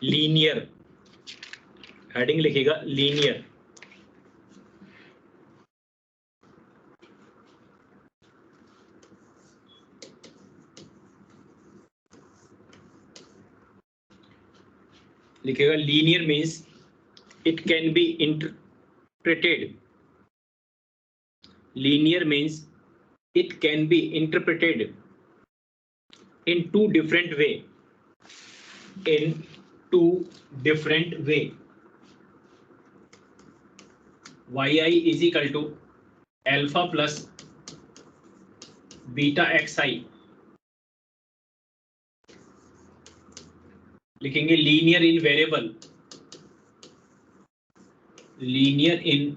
Linear, heading लिखिएगा linear. लिखिएगा linear means it can be interpreted, linear means it can be interpreted in two different way, in two different way. yi is equal to alpha plus beta xi, लिखेंगे linear in variable, linear in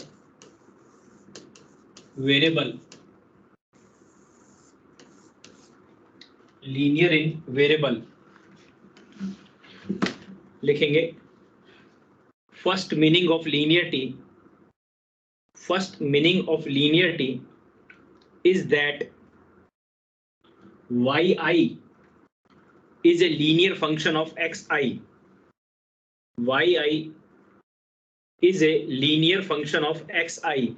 variable, linear in variable. लिखेंगे first meaning of linearity, first meaning of linearity is that yi is a linear function of xi, yi is a linear function of xi.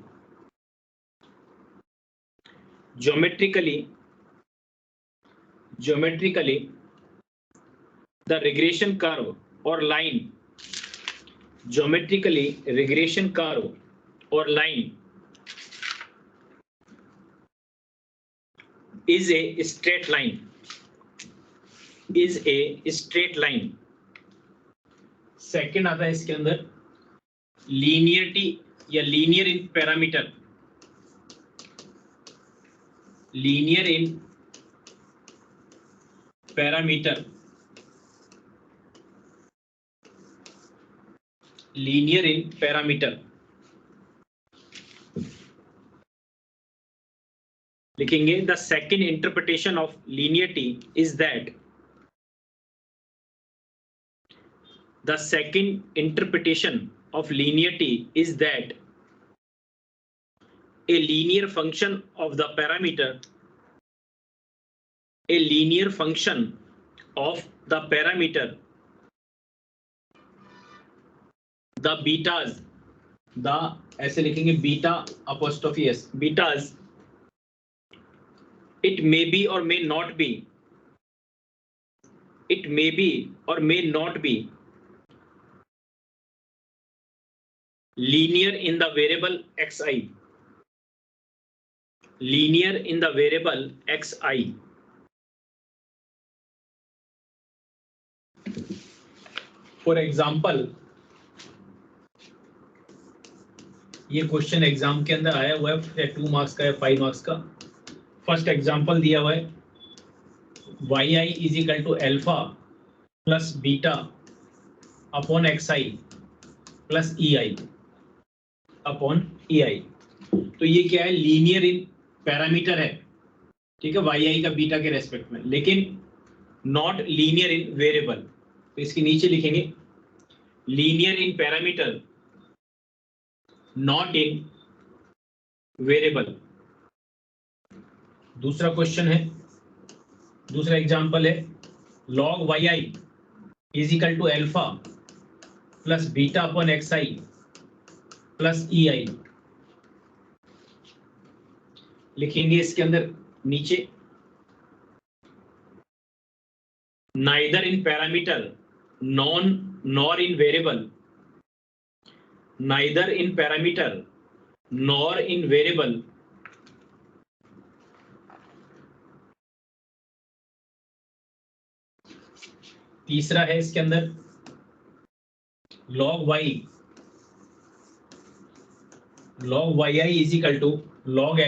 Geometrically the regression curve or line, geometrically regression curve or line is a straight line, is a straight line. Second आता है इसके अंदर linearity या linear in parameter, linear in parameter, linear in parameter. लिखेंगे the second interpretation of linearity is that, the second interpretation of linearity is that a linear function of the parameter, a linear function of the parameter, the betas, the ऐसे लिखेंगे beta apostrophe s, betas, it may be or may not be, it may be or may not be linear in the variable xi, linear in the variable xi. For example, ये question exam के अंदर आया हुआ है, 2 marks का या 5 marks का। First example दिया हुआ है yi is equal to alpha plus beta upon xi plus ei upon ei। तो ये क्या है, लीनियर इन पैरामीटर है, ठीक है, yi का बीटा के रेस्पेक्ट में, लेकिन नॉट लीनियर इन वेरिएबल। तो इसके नीचे लिखेंगे linear in parameter not in variable. दूसरा क्वेश्चन है, दूसरा एग्जांपल है log yi is equal to alpha plus beta upon xi plus ei। लिखेंगे इसके अंदर नीचे neither in parameter nor in variable, neither in parameter nor in variable. तीसरा है इसके अंदर log yi is equal to log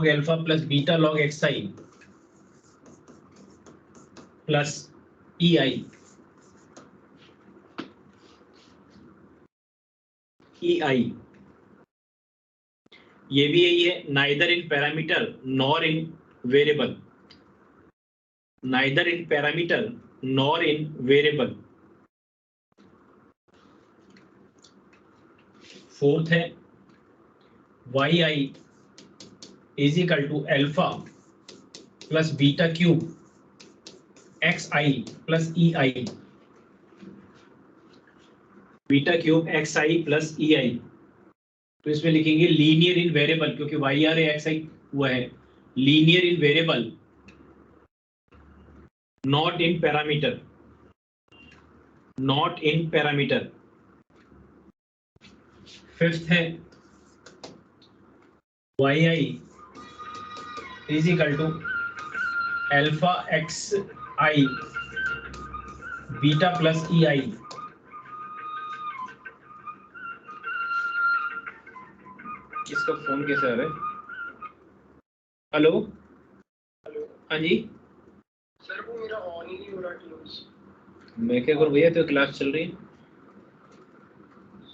alpha plus beta log xi plus ei। ये भी यही है, neither in parameter nor in variable, neither in parameter nor in variable. Fourth है yi is equal to alpha plus beta cube X I plus E I, beta cube X I plus E I, तो इसमें लिखेंगे linear in variable, क्योंकि Y or X I हुआ है, linear in variable not in parameter, not in parameter. Fifth है Y I is equal to alpha X I beta plus E I. इसका फोन कैसे आ रहा है? हेलो हेलो, हाँ जी, सर वो मेरा ऑन ही नहीं हो रहा टीम्स। मैं क्या करूँ भैया, तो क्लास चल रही है।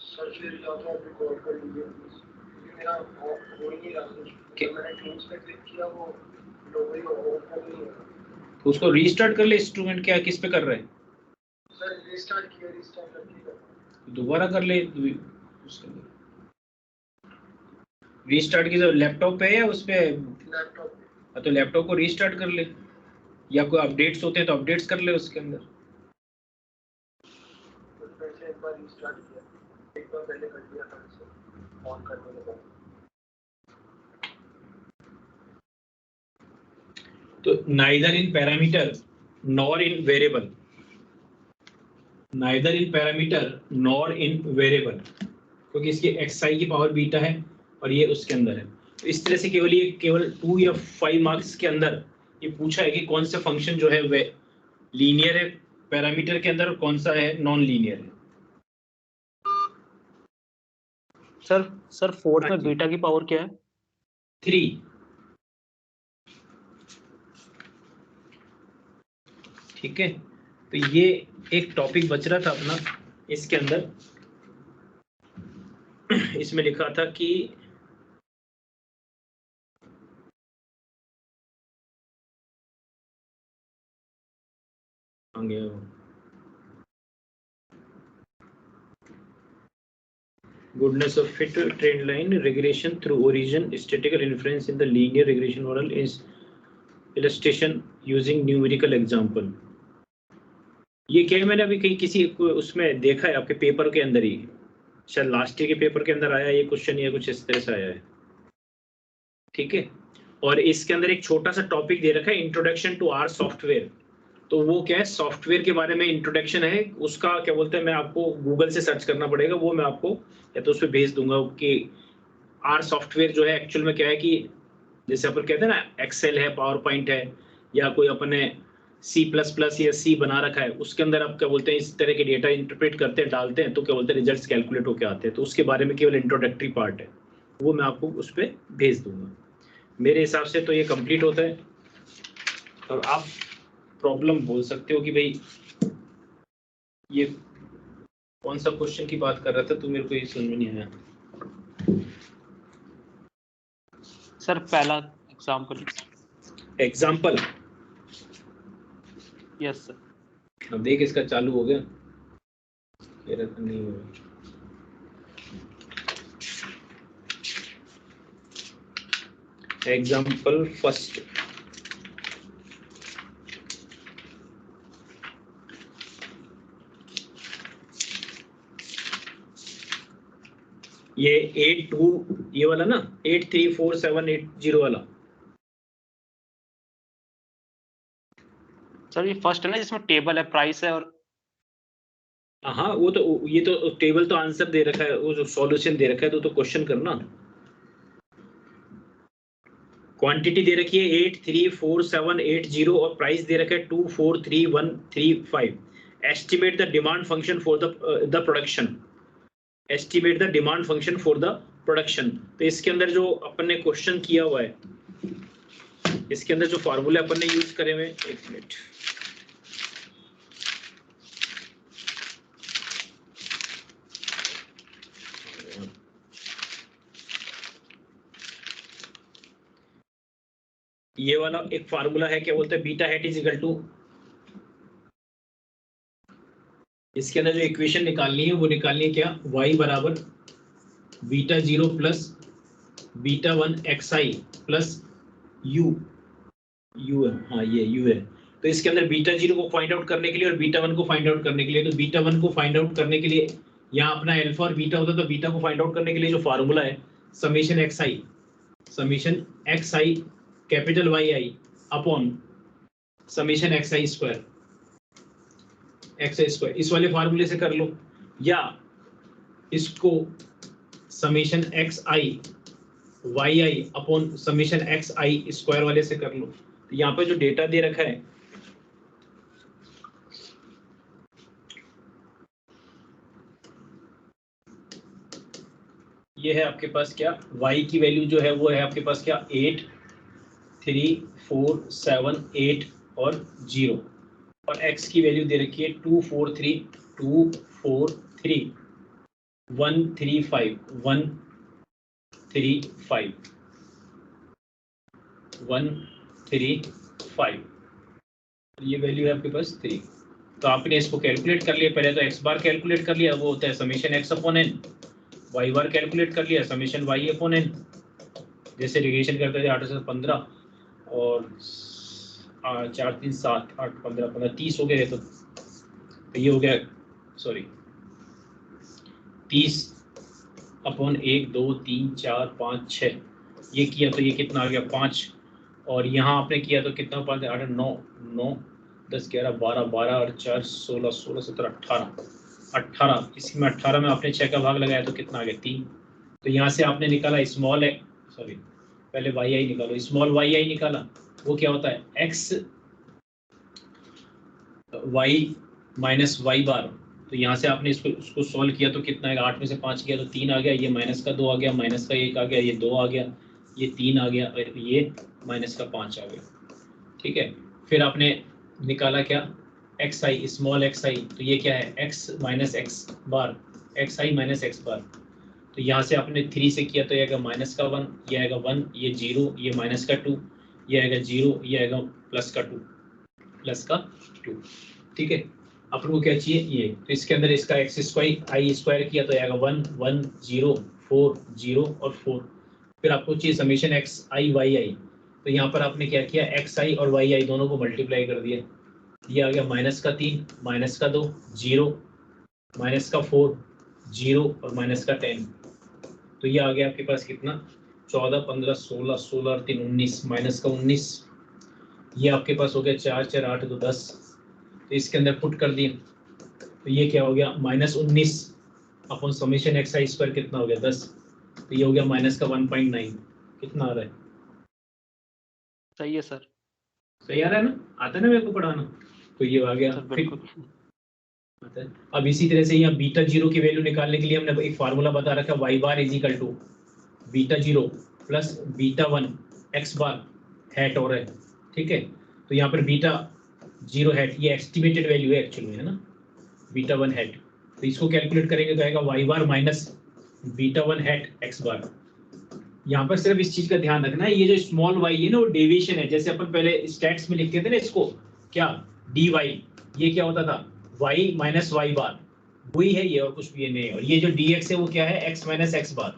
सर फिर या तो आप रिकॉर्ड कर लीजिए प्लीज, क्योंकि मेरा हो ही नहीं रहा कुछ। मैंने टीम्स पे क्लिक किया, वो लोगो ही ओपन नहीं हो रहा। तो उसको रीस्टार्ट कर ले। इंस्ट्रूमेंट क्या किस पे कर रहे हैं? सर रीस्टार्ट किया, रीस्टार्ट करके कर रहा हूं। दोबारा कर ले। रीस्टार्ट की जो लैपटॉप पे है या उस पे? लैपटॉप पे। तो लैपटॉप को रीस्टार्ट कर ले, या कोई अपडेट्स होते हैं तो अपडेट्स कर ले उसके अंदर। तो फिर से एक बार रीस्टार्ट किया, एक बार पहले कर दिया था इसे ऑन करने के बाद। तो neither in parameter nor in variable, neither in parameter nor in variable, क्योंकि इसकी एक्स आई की पावर बीटा है और ये उसके अंदर है। तो इस तरह से केवल ये केवल 2 या 5 मार्क्स के अंदर ये पूछा है कि कौन सा फंक्शन जो है वे लीनियर है पैरामीटर के अंदर और कौन सा है नॉन लीनियर है। सर फोर्थ हाँ में जी। बीटा की पावर क्या है? 3। ठीक है, तो ये एक टॉपिक बच रहा था अपना इसके अंदर। इसमें लिखा था कि goodness of fit trend line regression through origin, statistical inference in the linear regression model is illustration using numerical example। ये क्या मैंने अभी कहीं किसी उसमें देखा है आपके पेपर के अंदर ही, शायद लास्ट ईयर के पेपर के अंदर आया ये क्वेश्चन, या कुछ इस तरह से आया है। ठीक है, और इसके अंदर एक छोटा सा टॉपिक दे रखा है इंट्रोडक्शन टू आर सॉफ्टवेयर। तो वो क्या है, सॉफ्टवेयर के बारे में इंट्रोडक्शन है उसका, क्या बोलते हैं, मैं आपको गूगल से सर्च करना पड़ेगा, वो मैं आपको या तो उस पर भेज दूंगा कि आर सॉफ्टवेयर जो है एक्चुअल में क्या है। कि जैसे अपन कहते हैं ना एक्सेल है, पावर पॉइंट है, या कोई अपने C++ या C बना रखा है, उसके अंदर आप क्या बोलते हैं इस तरह के डेटा इंटरप्रेट करते हैं, डालते हैं, तो क्या बोलते हैं रिजल्ट्स कैलकुलेट होकर आते हैं। तो उसके बारे में केवल इंट्रोडक्टरी पार्ट है, वो मैं आपको उस पर भेज दूंगा। मेरे हिसाब से तो ये कंप्लीट होता है। और आप प्रॉब्लम बोल सकते हो कि भाई ये कौन सा क्वेश्चन की बात कर रहा था, तो मेरे को ये समझ में नहीं आया। सर पहला एग्जांपल। Example, yes sir. अब देख इसका चालू हो गया, नहीं हो रहा। एग्जाम्पल फर्स्ट, ये 82 ये वाला ना 834780 वाला। सर ये फर्स्ट है ना जिसमें टेबल है, प्राइस है और हाँ वो तो, ये तो टेबल तो आंसर दे रखा है, वो जो सॉल्यूशन दे रखा है तो क्वेश्चन करना। क्वांटिटी दे रखी है 834780 और प्राइस दे रखा है 243135। Estimate the demand function for the production, estimate the demand function for the production. तो इसके अंदर जो अपन ने क्वेश्चन किया हुआ है, इसके अंदर जो फॉर्मूले अपन ने यूज करे हुए, एक मिनट, ये वाला एक फार्मूला है, क्या बोलते हैं, beta hat is equal to, इसके अंदर जो इक्वेशन निकालनी है वो निकालनी है क्या, y बराबर beta 0 plus beta 1 xi plus u है, हाँ ये u है, तो इसके अंदर बीटा 0 को फाइंड आउट करने के लिए और बीटा 1 को फाइंड आउट करने के लिए, तो बीटा 1 को फाइंड आउट करने के लिए यहाँ अपना अल्फा और बीटा होता है, तो बीटा को फाइंड आउट करने के लिए जो फार्मूला है summation X I capital Y I upon summation X I square, इस वाले फार्मूले से कर लो, या इसको summation X I Y I upon summation X I square वाले से कर लो। तो यहाँ पे जो डेटा दे रखा है ये है आपके पास क्या, y की वैल्यू जो है वो है आपके पास क्या 8 3 4 7 8 और 0, और x की वैल्यू दे रखी है 2 4 3 1 3 5 1 3 5, ये वैल्यू है आपके पास 3। तो आपने इसको कैलकुलेट कर लिया, पहले तो x बार कैलकुलेट कर लिया, वो होता है summation x upon n, y बार कैलकुलेट कर लिया समीशन y अपॉन n, जैसे रिलेशन करते थे 8 से 15 और 4 3 7 8 15 15 30 हो गए, तो ये हो गया सॉरी 30 अपॉन 1 2 3 4 5 6, ये किया तो ये कितना आ गया 5, और यहाँ आपने किया तो कितना 5 8 9 9 10 11 12 12 और 4 16 16 17 18, इसमें 18 में आपने 6 का भाग लगाया तो कितना आ गया 3। तो यहाँ से आपने निकाला स्मॉल है, सॉरी पहले वाई आई निकालो, स्मॉल वाई आई निकाला, वो क्या होता है एक्स वाई माइनस वाई बार। तो यहाँ से आपने उसको सॉल्व किया तो कितना आएगा, 8 में से 5 किया तो 3 आ गया, ये माइनस का 2 आ गया, माइनस का 1 आ गया, ये 2 आ गया, ये 3 आ गया, और ये माइनस का 5 आ गया। ठीक है, फिर आपने निकाला क्या x I small x I, तो ये क्या है एक्स माइनस एक्स बार, एक्स आई माइनस एक्स बार। तो यहाँ से आपने 3 से किया तो ये आएगा माइनस का 1, ये आएगा 1, ये 0, ये माइनस का 2, ये आएगा 0, ये आएगा प्लस का 2। ठीक है, अपन को क्या चाहिए ये, तो इसके अंदर इसका एक्स स्क्वायर आई स्क्वायर किया तो आएगा 1 1 0 4 0 और 4। फिर आपको चाहिए समीशन एक्स आई वाई आई, तो यहाँ पर आपने क्या किया एक्स आई और वाई आई दोनों को मल्टीप्लाई कर दिया, ये आ गया माइनस का 3 माइनस का 2 0 माइनस का 4 0 और माइनस का 10। तो ये आ गया आपके पास कितना 14 15 16 16 और 3 19, माइनस का 19, ये आपके पास हो गया 4 4 8 2 10। तो इसके अंदर पुट कर दिए तो ये क्या हो गया minus 19 upon summation X I square कितना हो गया 10, तो ये हो गया माइनस का 1.9, कितना आ रहा है, सही है सर, सही आ रहा है ना, आता है ना मेरे को पढ़ाना, तो ये आ गया बिल्कुल। आता है। अब इसी तरह से यहाँ बीटा 0 की वैल्यू निकालने के लिए हमने एक फार्मूला बता रखा है, Y bar is equal to beta 0 plus beta 1 X bar hat हो रहा है। ठीक है, तो यहाँ पर बीटा 0 हैट ये एस्टिमेटेड वैल्यू है एक्चुअली, है ना, बीटा 1 हैट, तो इसको कैलकुलेट करेंगे तो आएगा वाई बार माइनस बीटा 1 हैट एक्स बार। यहाँ पर सिर्फ इस चीज का ध्यान रखना है, ये जो स्मॉल वाई है ना वो डेविएशन है, जैसे अपन पहले स्टैट्स में लिखते थे ना इसको क्या डी वाई, ये क्या होता था वाई माइनस वाई बार, वही है ये और कुछ भी नहीं है। और ये जो डी एक्स है वो क्या है एक्स माइनस एक्स बार,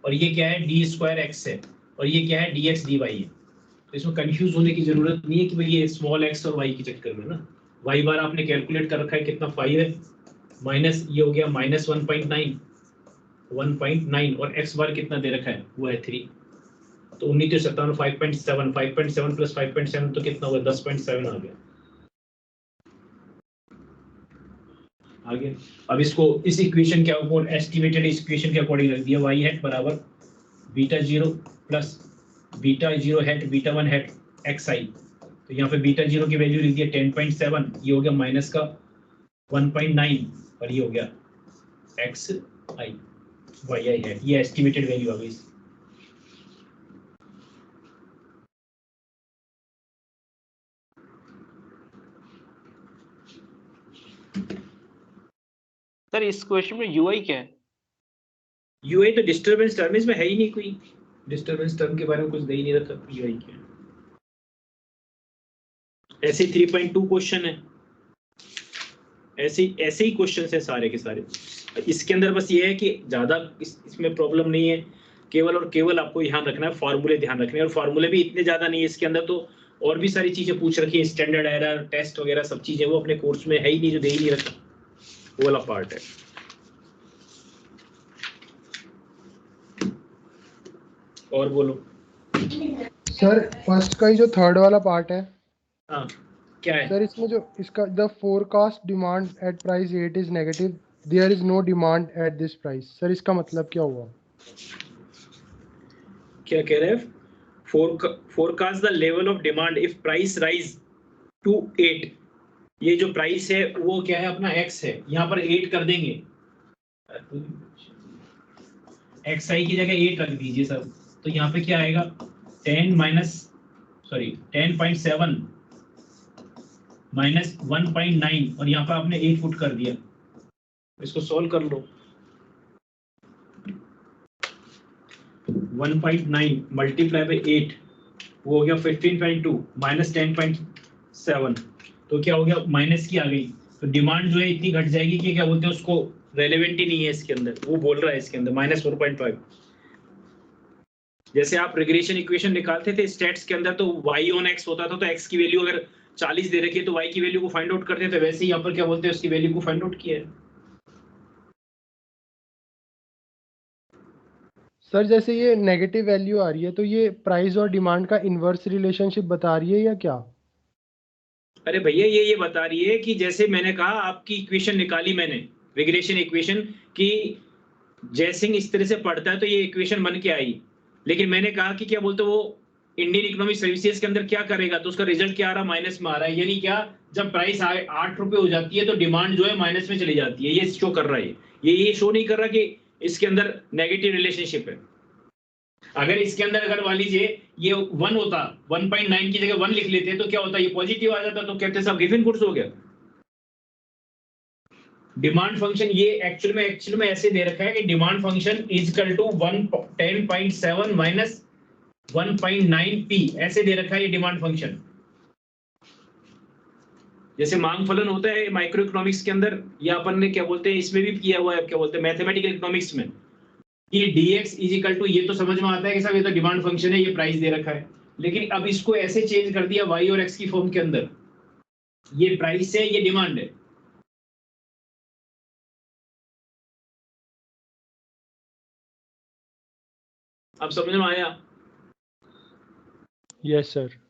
और ये क्या है डी स्क्वायर एक्स है, और ये क्या है डी एक्स डी वाई है। तो इसमें कंफ्यूज होने की जरूरत नहीं है कि भाई ये स्मॉल एक्स और वाई के चक्कर में ना, वाई बार आपने कैलकुलेट कर रखा है कितना 5 है, माइनस ये हो गया माइनस 1.9 और एक्स बार कितना दे रखा है वो है 3, तो 19 से 57 5.7 प्लस 5.7 तो कितना हुआ 10.7 आ गया। आगे अब इसको इस इक्वेशन के अकॉर्डिंग एस्टिमेटेड इक्वेशन के अकॉर्डिंग रख दिया, y हैट बराबर beta 0 plus beta 0 hat beta 1 hat X I. तो यहाँ पे बीटा 0 की वैल्यू लिख दिया 10.7, ये हो गया माइनस का 1.9 और ये हो गया एक्स आई वाई आई है, ये एस्टिमेटेड वैल्यू आ गई। सर इस क्वेश्चन में यूआई क्या है? यूआई तो डिस्टरबेंस टर्म, इसमें है ही नहीं कोई डिस्टरबेंस टर्म के बारे में कुछ दे ही नहीं रखा, यूआई क्या है। ऐसे 3.2 क्वेश्चन है, ऐसे ही क्वेश्चन है सारे के सारे। इसके अंदर बस ये है कि ज्यादा इसमें प्रॉब्लम नहीं है, केवल और केवल आपको ध्यान रखना है फार्मूले ध्यान रखने हैं, और फार्मूले भी इतने ज्यादा नहीं है इसके अंदर, तो और भी सारी चीजें पूछ रखी है, स्टैंडर्ड एरर टेस्ट वगैरह सब चीजें, वो अपने कोर्स में है ही नहीं, जो दे ही नहीं रखा, वो वाला पार्ट है। और बोलो सर फर्स्ट का ही जो थर्ड वाला पार्ट है हाँ क्या है? सर, इसमें जो इसका the forecast demand at price 8 is negative, there is no demand at this price, sir इसका मतलब क्या हुआ? क्या कह रहे हैं? Forecast the level of demand if price rise to 8, ये जो प्राइस है वो क्या है अपना x है, यहाँ पर 8 कर देंगे, xi की जगह 8 रख दीजिए सर, तो यहाँ पे क्या आएगा 10.7 माइनस 1.9 और यहाँ पर आपने 8 पुट कर दिया, इसको सॉल्व कर लो। 1.9 मल्टीप्लाई बाई 8 वो हो गया 15.2 माइनस 10.7, तो क्या हो गया माइनस की आ गई, तो डिमांड जो है इतनी घट जाएगी कि क्या बोलते हैं उसको रेलेवेंट ही नहीं है इसके अंदर, वो बोल रहा है इसके अंदर -4.5। जैसे आप रिग्रेशन इक्वेशन निकालते थे स्टेट्स के अंदर, तो y ऑन x होता था, तो x की वैल्यू अगर 40 दे रखी है तो y की वैल्यू को फाइंड आउट करते थे, वैसे ही यहाँ पर क्या बोलते हैं उसकी वैल्यू को फाइंड आउट किया है। सर जैसे ये नेगेटिव वैल्यू आ रही है, तो ये प्राइस और डिमांड का इनवर्स रिलेशनशिप बता रही है या क्या? अरे भैया ये बता रही है कि जैसे मैंने कहा आपकी इक्वेशन निकाली मैंने, रिग्रेशन इक्वेशन की, जैसे इस तरह से पढ़ता है तो ये इक्वेशन बन के आई, लेकिन मैंने कहा कि क्या बोलते वो इंडियन इकोनॉमिक सर्विसेज के अंदर क्या करेगा, तो उसका रिजल्ट क्या आ रहा, माइनस में आ रहा है, यानी क्या जब प्राइस 8 रुपए हो जाती है तो डिमांड जो है माइनस में चली जाती है, ये शो कर रहा है। ये शो नहीं कर रहा कि इसके अंदर नेगेटिव रिलेशनशिप है। अगर इसके अंदर अगर मान लीजिए ये 1 होता, 1.9 की जगह 1 लिख लेते तो क्या होता, ये पॉजिटिव आ जाता, तो कहते साहब गिवन गुड्स हो गया। डिमांड फंक्शन ये एक्चुअल में ऐसे दे रखा है कि demand function is equal to 10.7 minus 1.9 P, ऐसे दे रखा है ये डिमांड फंक्शन। जैसे मांग फलन होता है माइक्रो इकोनॉमिक्स के अंदर, या अपन ने क्या बोलते हैं इसमें भी किया हुआ है, क्या बोलते हैं मैथमेटिकल इकोनॉमिक्स में, कि dx इज इक्वल टू, ये तो समझ में आता है कि साहब ये तो डिमांड फंक्शन है, ये प्राइस दे रखा है, लेकिन अब इसको ऐसे चेंज कर दिया y और x की फॉर्म के अंदर, ये प्राइस है ये डिमांड है। अब समझ में आया? Yes sir.